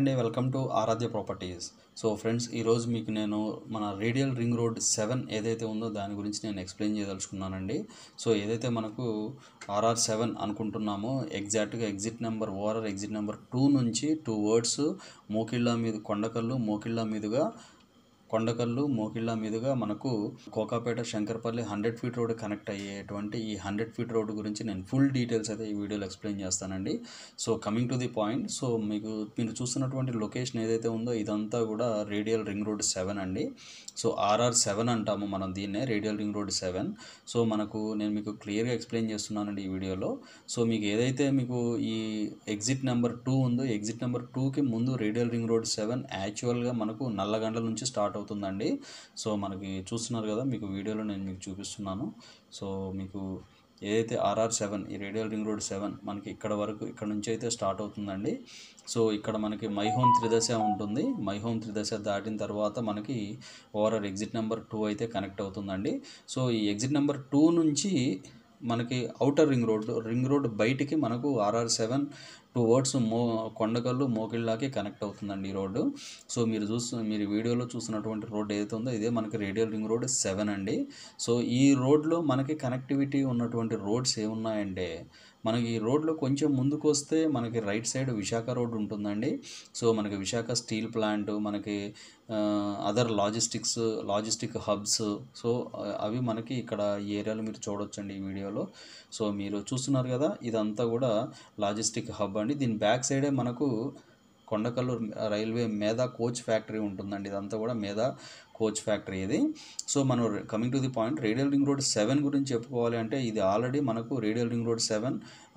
అండి, welcome to Aradhya properties. So friends, ఈరోజు మీకు నేను మన రేడియల్ రింగ్ రోడ్ 7 ఏదైతే ఉందో దాని గురించి నేను ఎక్స్ప్లెయిన్ చేయదలుచుకున్నానండి. సో ఏదైతే మనకు RR7 అనుకుంటున్నామో ఎగ్జాక్ట్గా exit number ORR exit number 2 నుంచి 2 వర్డ్స్ కొండకల్లు మీదుగా మనకు Kokapet Shankarpalli 100 feet road connect అయ్యేటువంటి ఈ 100 ఫీట్ రోడ్ గురించి నేను ఫుల్ డీటెయిల్స్ అయితే ఈ వీడియోలో ఎక్స్ప్లెయిన్ చేస్తానండి. So coming to the point, so మీరు చూస్తున్నటువంటి లొకేషన్ ఏదైతే ఉందో ఇదంతా కూడా రేడియల్ రింగ్ రోడ్ 7 అండి. సో RR7 అంటాము మనం దీన్నే, రేడియల్ రింగ్ రోడ్ 7. సో నేను మీకు క్లియర్గా ఎక్స్ప్లెయిన్ చేస్తున్నానండి ఈ వీడియోలో. సో మీకు ఏదైతే మీకు ఈ ఎగ్జిట్ నెంబర్ 2 ఉందో ఎగ్జిట్ నెంబర్ 2కి ముందు రేడియల్ రింగ్ రోడ్ 7 యాక్చువల్గా మనకు నల్లగండ్ల నుంచి స్టార్ట్ అవుతుందండి. సో మనకి చూస్తున్నారు కదా, మీకు వీడియోలో నేను మీకు చూపిస్తున్నాను. సో మీకు ఏదైతే RR7 ఈ రేడియల్ రింగ్ రోడ్ 7 మనకి ఇక్కడ నుంచి అయితే స్టార్ట్ అవుతుందండి. సో ఇక్కడ మనకి మై హోమ్ త్రిదశ ఉంటుంది. మై హోమ్ త్రిదశ దాటిన తర్వాత మనకి ఓవరాల్ ఎగ్జిట్ నెంబర్ 2 అయితే కనెక్ట్ అవుతుందండి. సో ఈ ఎగ్జిట్ నెంబర్ 2 నుంచి మనకి అవుటర్ రింగ్ రోడ్ బయటికి మనకు RR7 2 వర్డ్స్ కొండకల్లు మోకిళ్ళకి కనెక్ట్ అవుతుందండి ఈ రోడ్డు. సో మీరు వీడియోలో చూసినటువంటి రోడ్ ఏదైతే ఉందో ఇదే మనకి రేడియల్ రింగ్ రోడ్ 7 అండి. సో ఈ రోడ్లో మనకి కనెక్టివిటీ ఉన్నటువంటి రోడ్స్ ఏమున్నాయంటే, మనకి ఈ రోడ్లో కొంచెం ముందుకు వస్తే మనకి రైట్ సైడ్ విశాఖ రోడ్ ఉంటుందండి. సో మనకి విశాఖ స్టీల్ ప్లాంట్, మనకి అదర్ లాజిస్టిక్ హబ్స్, సో అవి మనకి ఇక్కడ ఈ ఏరియాలో మీరు చూడొచ్చండి ఈ వీడియోలో. సో మీరు చూస్తున్నారు కదా, ఇదంతా కూడా లాజిస్టిక్ హబ్ అండి. దీని బ్యాక్ సైడే మనకు కొండకల్లు రైల్వే మేధా కోచ్ ఫ్యాక్టరీ ఉంటుందండి. ఇదంతా కూడా మేధా కోచ్ ఫ్యాక్టరీ ఇది. సో మనం coming to the point, radial ring road 7 గురించి చెప్పుకోవాలి అంటే ఇది ఆల్రెడీ మనకు రేడియల్ రింగ్ రోడ్ 7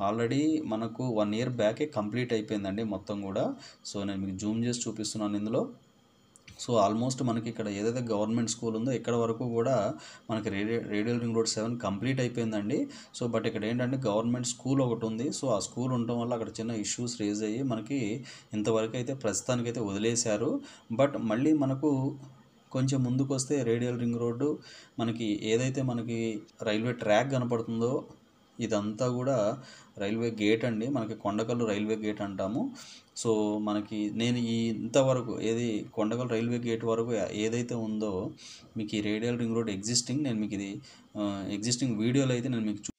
ఆల్రెడీ మనకు 1 year బ్యాకే కంప్లీట్ అయిపోయిందండి మొత్తం కూడా. సో నేను మీకు జూమ్ చేసి చూపిస్తున్నాను ఇందులో. సో ఆల్మోస్ట్ మనకి ఇక్కడ ఏదైతే గవర్నమెంట్ స్కూల్ ఉందో ఇక్కడ వరకు కూడా మనకి రేడియల్ రింగ్ రోడ్ 7 కంప్లీట్ అయిపోయిందండి. సో బట్ ఇక్కడ ఏంటంటే గవర్నమెంట్ స్కూల్ ఒకటి ఉంది. సో ఆ స్కూల్ ఉండటం వల్ల అక్కడ చిన్న ఇష్యూస్ రేజ్ అయ్యి మనకి ఇంతవరకు అయితే ప్రస్తుతానికైతే వదిలేశారు. బట్ మళ్ళీ మనకు కొంచెం ముందుకు వస్తే రేడియల్ రింగ్ రోడ్డు మనకి ఏదైతే మనకి రైల్వే ట్రాక్ కనపడుతుందో ఇదంతా కూడా రైల్వే గేట్ అండి. మనకి కొండకల్లు రైల్వే గేట్ అంటాము. సో మనకి నేను ఇంతవరకు కొండకల్లు రైల్వే గేట్ వరకు ఏదైతే ఉందో మీకు ఈ రేడియల్ రింగ్ రోడ్ నేను మీకు ఇది ఎగ్జిస్టింగ్ వీడియోలో అయితే నేను మీకు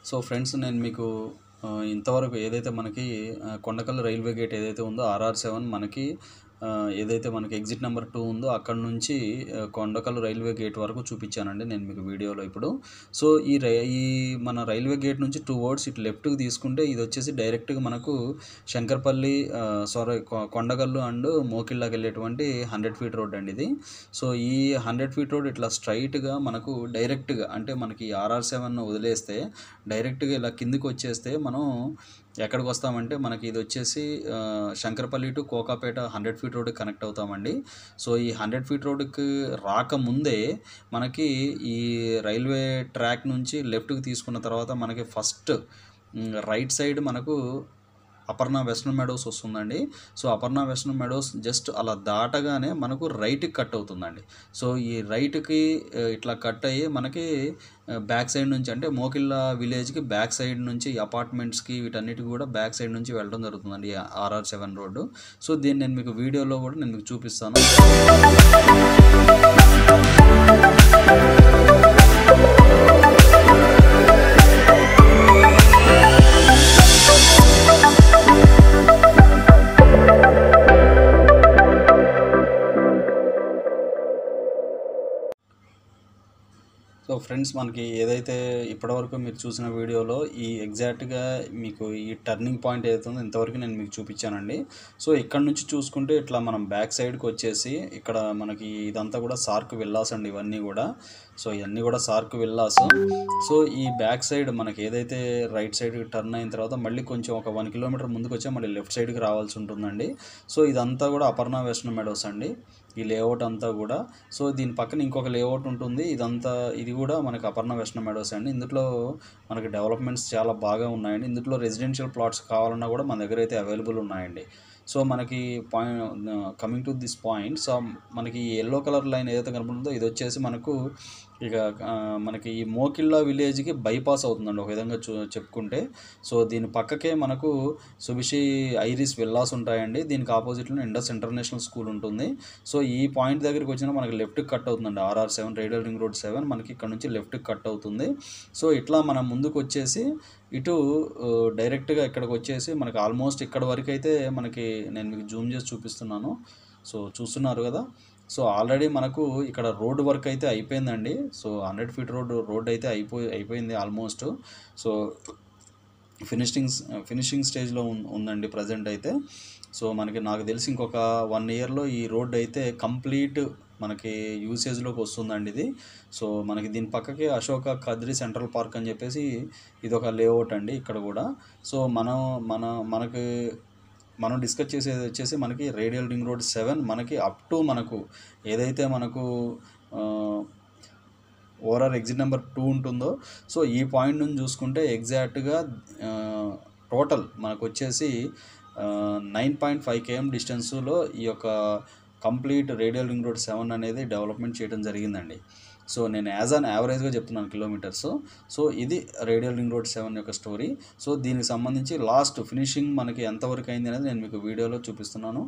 సో ఫ్రెండ్స్, నేను మీకు ఇంతవరకు ఏదైతే మనకి కొండకల్లు రైల్వే గేట్ ఏదైతే ఉందో RR7 మనకి ఏదైతే మనకి ఎగ్జిట్ నెంబర్ 2 ఉందో అక్కడ నుంచి కొండకల్లు రైల్వే గేట్ వరకు చూపించానండి నేను మీకు వీడియోలో ఇప్పుడు. సో ఈ మన రైల్వే గేట్ నుంచి 2 వర్డ్స్ ఇటు లెఫ్ట్కి తీసుకుంటే ఇది వచ్చేసి డైరెక్ట్గా మనకు శంకర్పల్లి కొండకల్లు అండ్ మోకిళ్ళకి వెళ్ళేటువంటి 100 ఫీట్ రోడ్ అండి ఇది. సో ఈ 100 ఫీట్ రోడ్ ఇట్లా స్ట్రైట్గా మనకు డైరెక్ట్గా అంటే మనకి RR7 వదిలేస్తే డైరెక్ట్గా ఇలా కిందికి వచ్చేస్తే మనం ఎక్కడికి వస్తామంటే మనకి ఇది వచ్చేసి శంకర్పల్లి టు కోకాపేట 100 ఫీట్ రోడ్కి కనెక్ట్ అవుతామండి. సో ఈ 100 ఫీట్ రోడ్కి రాకముందే మనకి ఈ రైల్వే ట్రాక్ నుంచి లెఫ్ట్కి తీసుకున్న తర్వాత మనకి ఫస్ట్ రైట్ సైడ్ మనకు అపర్ణ వెస్టర్న్ మెడోస్ వస్తుందండి. So Aparna western Meadows just అలా దాటగానే మనకు రైట్కి కట్ అవుతుందండి. సో ఈ రైట్కి ఇట్లా కట్ అయ్యి మనకి బ్యాక్ సైడ్ నుంచి అంటే మోకిళ్ళ విలేజ్కి బ్యాక్ సైడ్ నుంచి అపార్ట్మెంట్స్కి వీటన్నిటికి కూడా బ్యాక్ సైడ్ నుంచి వెళ్ళడం జరుగుతుందండి RR7 రోడ్డు. సో దీన్ని నేను మీకు వీడియోలో కూడా నేను మీకు చూపిస్తాను. సో ఫ్రెండ్స్, మనకి ఏదైతే ఇప్పటివరకు మీరు చూసిన వీడియోలో ఈ ఎగ్జాక్ట్గా మీకు ఈ టర్నింగ్ పాయింట్ ఏదైతే ఉందో ఇంతవరకు నేను మీకు చూపించానండి. సో ఇక్కడ నుంచి చూసుకుంటే ఇట్లా మనం బ్యాక్ సైడ్కి వచ్చేసి ఇక్కడ మనకి ఇదంతా కూడా సార్క్ విల్లాస్ అండి ఇవన్నీ కూడా. సో ఇవన్నీ కూడా సార్క్ విల్లాస్. సో ఈ బ్యాక్ సైడ్ మనకి ఏదైతే రైట్ సైడ్కి టర్న్ అయిన తర్వాత మళ్ళీ కొంచెం ఒక 1 kilometer ముందుకు వచ్చి మళ్ళీ లెఫ్ట్ సైడ్కి రావాల్సి ఉంటుందండి. సో ఇదంతా కూడా అపర్ణ వెస్టర్న్ మెడోస్ అండి. ఈ లేఅవుట్ అంతా కూడా. సో దీని పక్కన ఇంకొక లేఅవుట్ ఉంటుంది. ఇది కూడా మనకి అపర్ణ వైష్ణవ్ మెడోస్ అండి. ఇందులో మనకి డెవలప్మెంట్స్ చాలా బాగా ఉన్నాయండి. ఇందులో రెసిడెన్షియల్ ప్లాట్స్ కావాలన్నా కూడా మన దగ్గర అయితే అవైలబుల్ ఉన్నాయండి. సో మనకి coming to this point, so మనకి ఎల్లో కలర్ లైన్ ఏదైతే కనబడుతుందో ఇది వచ్చేసి మనకు ఇక మనకి ఈ మోకిళ్ళ విలేజ్కి బైపాస్ అవుతుందండి ఒక విధంగా చెప్పుకుంటే. సో దీని పక్కకే మనకు సుభిషి ఐరిస్ విల్లాస్ ఉంటాయండి. దీనికి ఆపోజిట్లో ఇండస్ ఇంటర్నేషనల్ స్కూల్ ఉంటుంది. సో ఈ పాయింట్ దగ్గరికి వచ్చినా మనకి లెఫ్ట్కి కట్ అవుతుందండి. RR7 రేడియల్ రింగ్ రోడ్ 7 మనకి ఇక్కడ నుంచి లెఫ్ట్కి కట్ అవుతుంది. సో ఇట్లా మనం ముందుకు వచ్చేసి ఇటు డైరెక్ట్గా ఇక్కడికి వచ్చేసి మనకి ఆల్మోస్ట్ ఇక్కడ వరకు అయితే మనకి నేను మీకు జూమ్ చేసి చూపిస్తున్నాను. సో చూస్తున్నారు కదా. సో ఆల్రెడీ మనకు ఇక్కడ రోడ్ వర్క్ అయితే అయిపోయిందండి. సో 100 ఫీట్ రోడ్ అయితే అయిపోయింది ఆల్మోస్ట్. సో ఫినిషింగ్ స్టేజ్లో ఉందండి ప్రజెంట్ అయితే. సో నాకు తెలిసి ఇంకొక 1 ఇయర్లో ఈ రోడ్ అయితే కంప్లీట్ మనకి యూసేజ్లోకి వస్తుందండి ఇది. సో మనకి దీని పక్కకి అశోక కద్రి సెంట్రల్ పార్క్ అని చెప్పేసి ఇది ఒక లేఅవుట్ అండి ఇక్కడ కూడా. సో మనం డిస్కస్ చేసేది వచ్చేసి మనకి రేడియల్ రింగ్ రోడ్ 7 మనకి అప్ టు మనకు ఏదైతే మనకు ఓవరాల్ ఎగ్జిట్ నెంబర్ 2 ఉంటుందో, సో ఈ పాయింట్ నుంచి చూసుకుంటే ఎగ్జాక్ట్గా టోటల్ మనకు వచ్చేసి 9.5 km డిస్టెన్స్లో ఈ యొక్క కంప్లీట్ రేడియల్ రింగ్ రోడ్ 7 అనేది డెవలప్మెంట్ చేయడం జరిగిందండి. సో నేను యావరేజ్గా చెప్తున్నాను కిలోమీటర్స్. సో ఇది రేడియల్ రింగ్ రోడ్ 7 యొక్క స్టోరీ. సో దీనికి సంబంధించి లాస్ట్ ఫినిషింగ్ మనకి ఎంతవరకు అయింది అనేది నేను మీకు వీడియోలో చూపిస్తున్నాను.